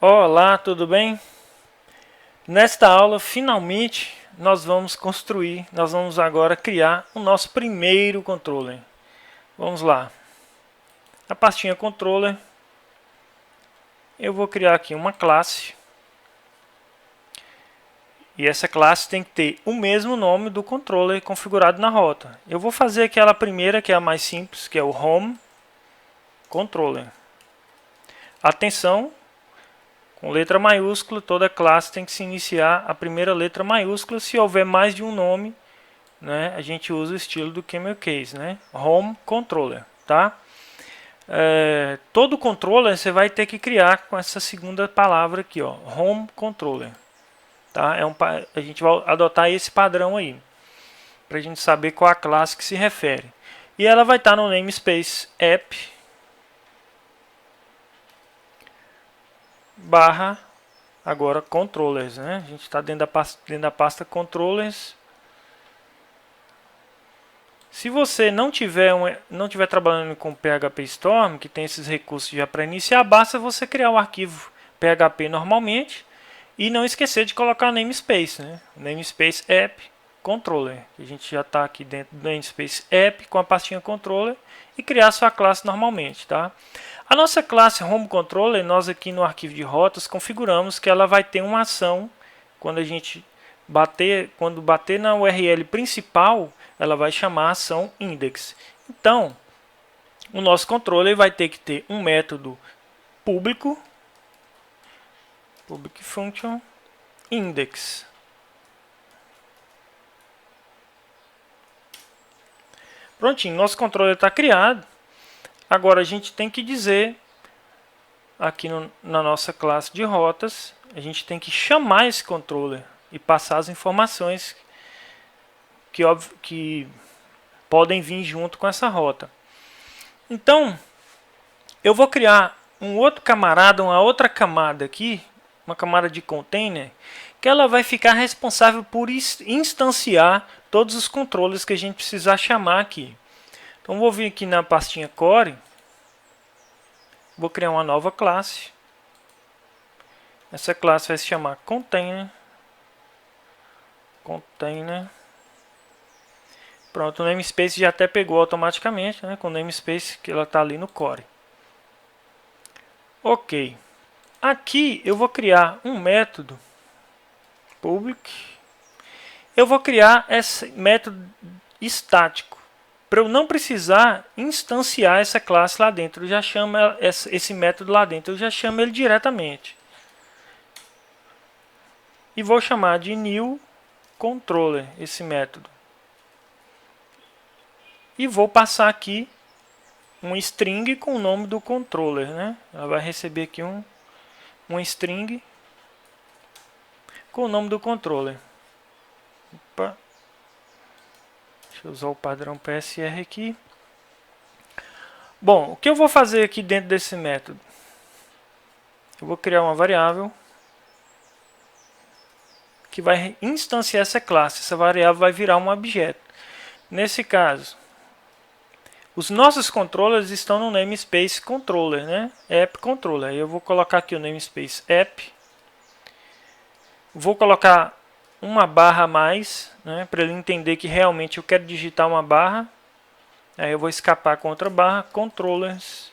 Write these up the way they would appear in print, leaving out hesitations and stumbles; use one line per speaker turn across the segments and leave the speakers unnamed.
Olá, tudo bem? Nesta aula, finalmente, nós vamos agora criar o nosso primeiro controller. Vamos lá. Na pastinha controller, eu vou criar aqui uma classe. E essa classe tem que ter o mesmo nome do controller configurado na rota. Eu vou fazer aquela primeira, que é a mais simples, que é o Home Controller. Atenção, com letra maiúscula, toda classe tem que se iniciar a primeira letra maiúscula. Se houver mais de um nome, né, a gente usa o estilo do Camel Case, né? Home Controller, tá? Todo controller você vai ter que criar com essa segunda palavra aqui, ó, Home Controller, tá? A gente vai adotar esse padrão aí, para a gente saber qual a classe que se refere. E ela vai estar no namespace app barra agora controllers, né? A gente está dentro da pasta controllers. Se você não tiver trabalhando com PHP Storm, que tem esses recursos já para iniciar, basta você criar um arquivo PHP normalmente e não esquecer de colocar namespace, né? Namespace app controller. A gente já está aqui dentro do namespace app com a pastinha controller e criar sua classe normalmente, tá? A nossa classe home controller, nós aqui no arquivo de rotas configuramos que ela vai ter uma ação quando a gente quando bater na URL principal, ela vai chamar a ação index. Então, o nosso controller vai ter que ter um método público, public function index. Prontinho, nosso controller está criado. Agora a gente tem que dizer aqui na nossa classe de rotas, a gente tem que chamar esse controller e passar as informações que podem vir junto com essa rota. Então, eu vou criar um outro camarada, uma outra camada aqui, uma camada de container, que ela vai ficar responsável por instanciar todos os controles que a gente precisar chamar aqui. Então, vou vir aqui na pastinha core, vou criar uma nova classe. Essa classe vai se chamar container. Pronto, o namespace já até pegou automaticamente, né, com o namespace que ela está ali no core. Ok. Aqui eu vou criar um método public. Eu vou criar esse método estático para eu não precisar instanciar essa classe lá dentro. Eu já chamo esse método lá dentro, eu já chamo ele diretamente. E vou chamar de new controller esse método. E vou passar aqui um string com o nome do controller, né? Ela vai receber aqui um string com o nome do controller. Opa. Deixa eu usar o padrão PSR aqui. Bom, o que eu vou fazer aqui dentro desse método? Eu vou criar uma variável que vai instanciar essa classe. Essa variável vai virar um objeto. Nesse caso, os nossos controllers estão no namespace controller, né? App controller. Eu vou colocar aqui o namespace app. Vou colocar uma barra a mais, né, para ele entender que realmente eu quero digitar uma barra. Aí eu vou escapar com outra barra, controllers,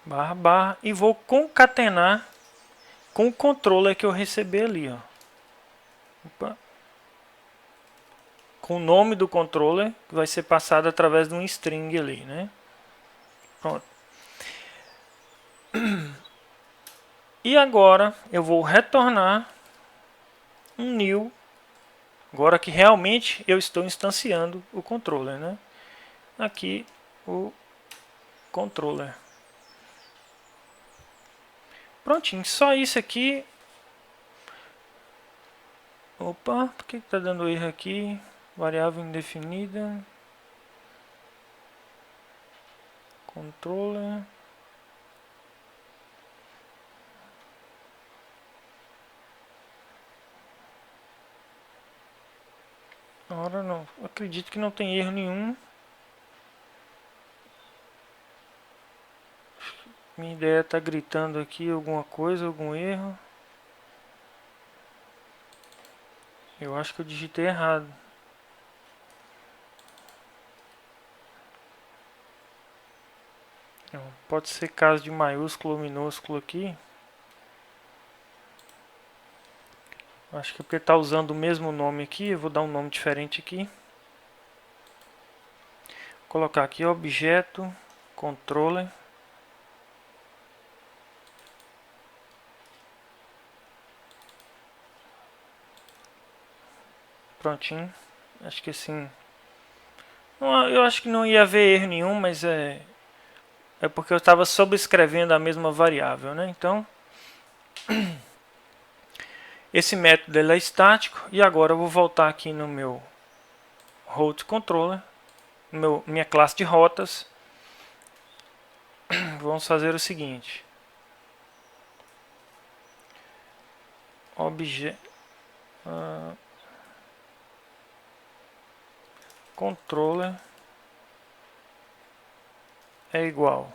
barra, barra, e vou concatenar com o controller que eu receber ali, ó. Opa. Com o nome do controller, que vai ser passado através de um string ali, né? Pronto. E agora eu vou retornar um new, agora que realmente eu estou instanciando o controller, né? Aqui o controller. Prontinho, só isso aqui. Opa, por que está dando erro aqui? Variável indefinida. Controller. Agora não, acredito que não tem erro nenhum. Minha ideia está gritando aqui alguma coisa, algum erro. Eu acho que eu digitei errado. Pode ser caso de maiúsculo ou minúsculo aqui. Acho que é porque está usando o mesmo nome aqui. Eu vou dar um nome diferente aqui. Vou colocar aqui objeto, controller. Prontinho. Acho que assim... Eu acho que não ia haver erro nenhum, mas é porque eu estava sobrescrevendo a mesma variável, né? Então, esse método ele é estático. E agora eu vou voltar aqui no meu route controller, minha classe de rotas. Vamos fazer o seguinte: controller é igual.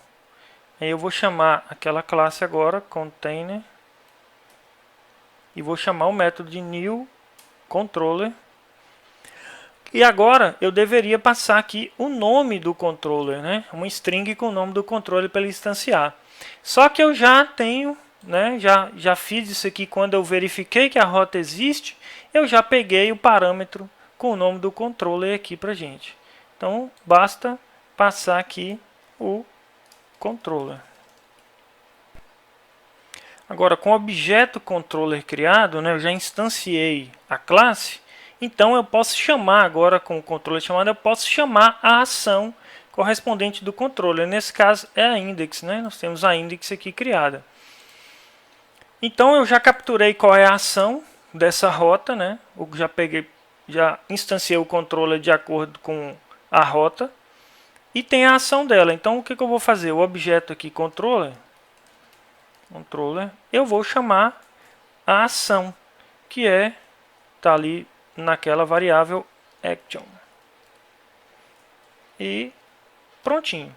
Aí eu vou chamar aquela classe agora, container, e vou chamar o método de new controller. E agora eu deveria passar aqui o nome do controller, né? Uma string com o nome do controller para ele instanciar. Só que eu já tenho, né? Já fiz isso aqui quando eu verifiquei que a rota existe. Eu já peguei o parâmetro com o nome do controller aqui para gente. Então basta passar aqui o controller. Agora, com o objeto controller criado, né, eu já instanciei a classe, então eu posso chamar agora com o controller chamado, eu posso chamar a ação correspondente do controller. Nesse caso é a index, né? Nós temos a index aqui criada. Então eu já capturei qual é a ação dessa rota, né? Eu já instanciei o controller de acordo com a rota e tem a ação dela. Então o que eu vou fazer? O objeto aqui controller, eu vou chamar a ação, que está ali naquela variável action. E prontinho.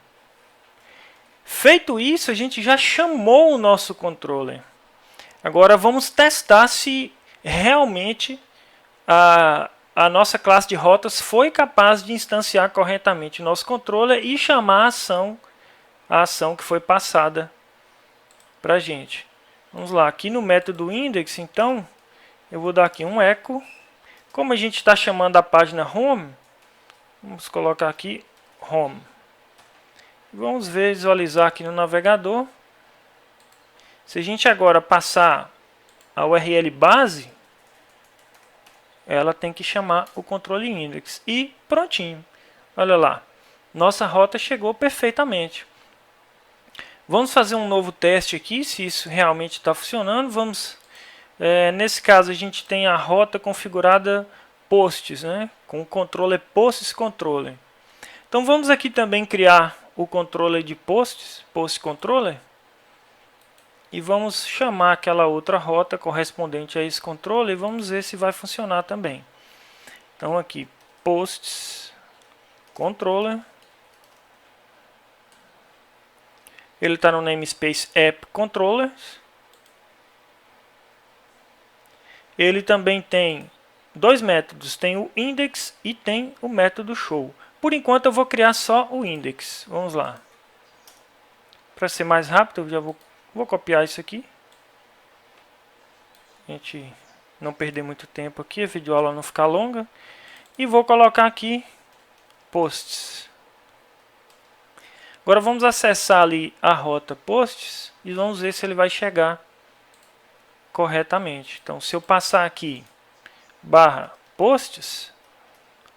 Feito isso, a gente já chamou o nosso controller. Agora vamos testar se realmente a nossa classe de rotas foi capaz de instanciar corretamente o nosso controller e chamar a ação que foi passada para a gente. Vamos lá, aqui no método index, então, eu vou dar aqui um echo. Como a gente está chamando a página home, vamos colocar aqui home. Vamos visualizar aqui no navegador. Se a gente agora passar a URL base, ela tem que chamar o controle index. E prontinho. Olha lá, nossa rota chegou perfeitamente. Vamos fazer um novo teste aqui, se isso realmente está funcionando. Nesse caso, a gente tem a rota configurada posts, né? Com o controller posts controller. Então vamos aqui também criar o controller de posts, post controller. E vamos chamar aquela outra rota correspondente a esse controller e vamos ver se vai funcionar também. Então aqui, posts controller. Ele está no namespace app controllers. Ele também tem dois métodos, tem o index e tem o método show. Por enquanto eu vou criar só o index. Vamos lá. Para ser mais rápido, eu já vou copiar isso aqui. A gente não perder muito tempo aqui, a videoaula não ficar longa. E vou colocar aqui posts. Agora vamos acessar ali a rota posts e vamos ver se ele vai chegar corretamente. Então, se eu passar aqui /posts,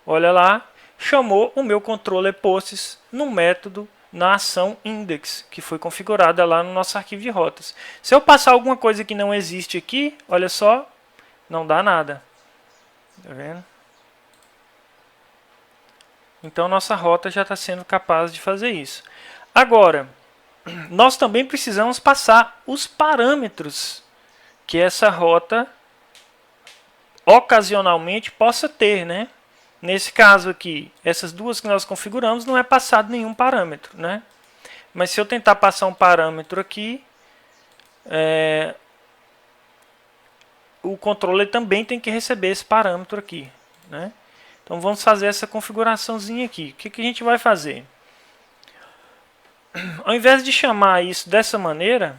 olha lá, chamou o meu controller posts no método na ação index, que foi configurada lá no nosso arquivo de rotas. Se eu passar alguma coisa que não existe aqui, olha só, não dá nada. Tá vendo? Então, nossa rota já está sendo capaz de fazer isso. Agora, nós também precisamos passar os parâmetros que essa rota ocasionalmente possa ter, né? Nesse caso aqui, essas duas que nós configuramos, não é passado nenhum parâmetro, né? Mas se eu tentar passar um parâmetro aqui, o controller também tem que receber esse parâmetro aqui, né? Então vamos fazer essa configuraçãozinha aqui. O que, que a gente vai fazer? Ao invés de chamar isso dessa maneira,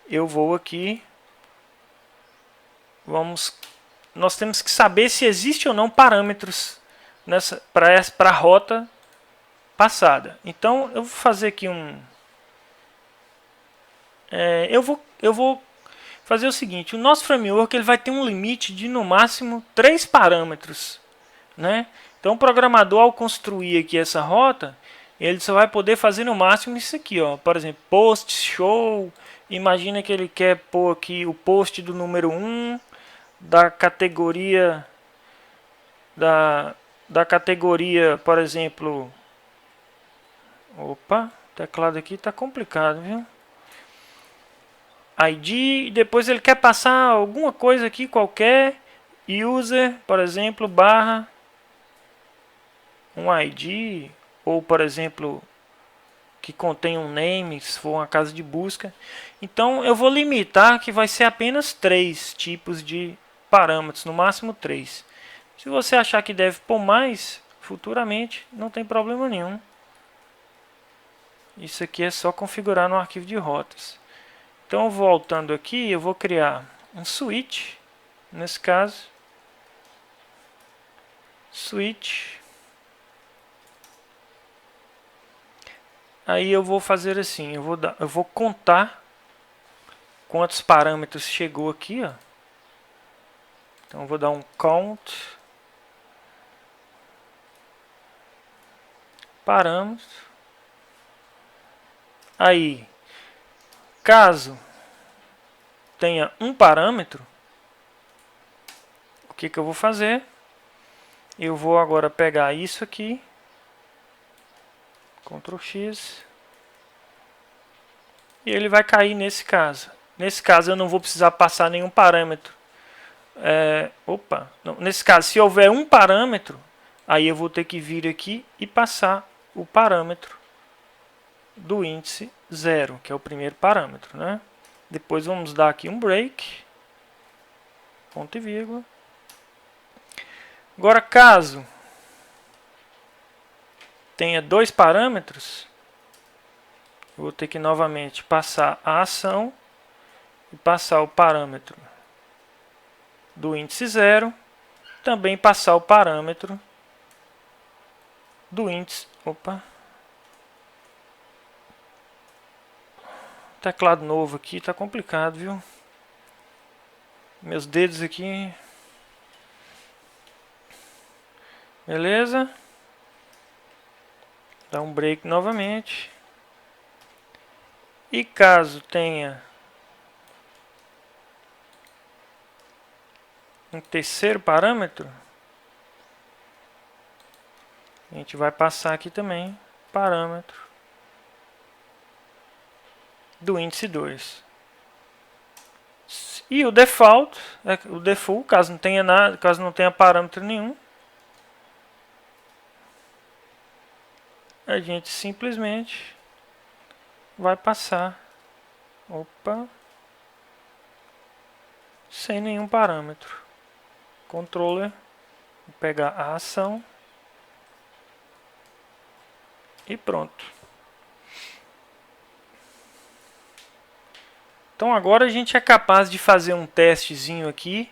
eu vou aqui, nós temos que saber se existe ou não parâmetros para a rota passada. Então eu vou fazer aqui eu vou fazer o seguinte: o nosso framework ele vai ter um limite de no máximo 3 parâmetros, né? Então o programador, ao construir aqui essa rota, ele só vai poder fazer no máximo isso aqui, ó. Por exemplo, post, show. Imagina que ele quer pôr aqui o post do número 1 da categoria da categoria, por exemplo. Opa, o teclado aqui está complicado, viu? ID, depois ele quer passar alguma coisa aqui qualquer, user, por exemplo, barra um ID, ou por exemplo, que contém um name, se for uma casa de busca. Então eu vou limitar que vai ser apenas 3 tipos de parâmetros, no máximo 3. Se você achar que deve pôr mais, futuramente, não tem problema nenhum. Isso aqui é só configurar no arquivo de rotas. Então, voltando aqui, eu vou criar um switch, nesse caso, switch. Aí eu vou fazer assim, eu vou contar quantos parâmetros chegou aqui, ó. Então eu vou dar um count parâmetros. Aí, caso tenha um parâmetro, o que que eu vou fazer? Eu vou agora pegar isso aqui, Ctrl X, e ele vai cair nesse caso. Nesse caso eu não vou precisar passar nenhum parâmetro. Nesse caso, se houver um parâmetro, aí eu vou ter que vir aqui e passar o parâmetro do índice 0, que é o primeiro parâmetro, né? Depois vamos dar aqui um break, ponto e vírgula. Agora, caso tenha 2 parâmetros, eu vou ter que novamente passar a ação e passar o parâmetro do índice 0, também passar o parâmetro do índice... Opa! Teclado novo aqui, tá complicado, viu? Meus dedos aqui. Beleza? Dá um break novamente. E caso tenha um terceiro parâmetro, a gente vai passar aqui também parâmetro do índice 2. E o default, caso não tenha nada, caso não tenha parâmetro nenhum, a gente simplesmente vai passar, sem nenhum parâmetro. Controller, vou pegar a ação e pronto. Então agora a gente é capaz de fazer um testezinho aqui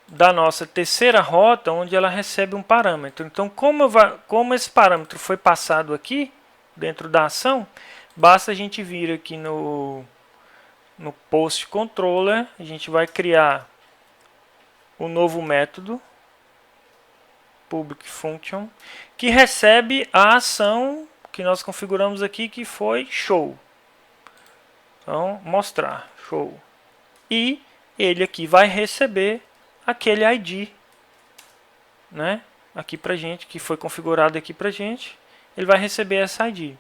da nossa terceira rota, onde ela recebe um parâmetro. Então, como esse parâmetro foi passado aqui, dentro da ação, basta a gente vir aqui no post controller, a gente vai criar o novo método, public function, que recebe a ação que nós configuramos aqui, que foi show. Então, mostrar, show. E ele aqui vai receber aquele ID, né? Aqui pra gente, que foi configurado aqui pra gente, ele vai receber essa ID.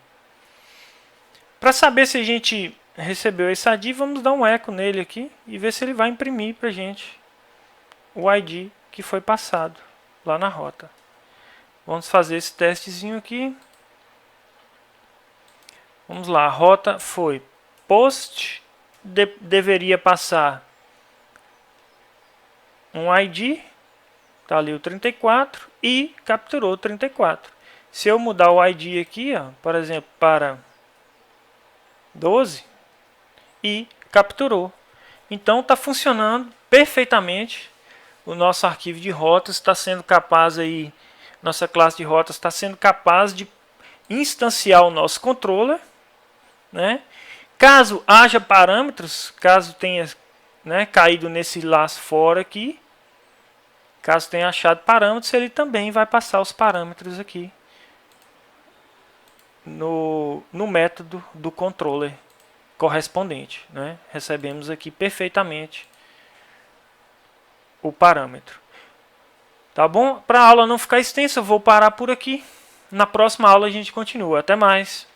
Para saber se a gente recebeu esse ID, vamos dar um eco nele aqui e ver se ele vai imprimir pra gente o ID que foi passado lá na rota. Vamos fazer esse testezinho aqui. Vamos lá, a rota foi post, deveria passar um ID, tá ali o 34, e capturou 34. Se eu mudar o ID aqui, ó, por exemplo, para 12, e capturou. Então está funcionando perfeitamente. O nosso arquivo de rotas está sendo capaz aí, nossa classe de rotas está sendo capaz de instanciar o nosso controller, né? Caso haja parâmetros, caso tenha, né, caído nesse laço fora aqui, caso tenha achado parâmetros, ele também vai passar os parâmetros aqui no método do controller correspondente, né? Recebemos aqui perfeitamente o parâmetro. Tá bom? Para a aula não ficar extensa, eu vou parar por aqui. Na próxima aula a gente continua. Até mais!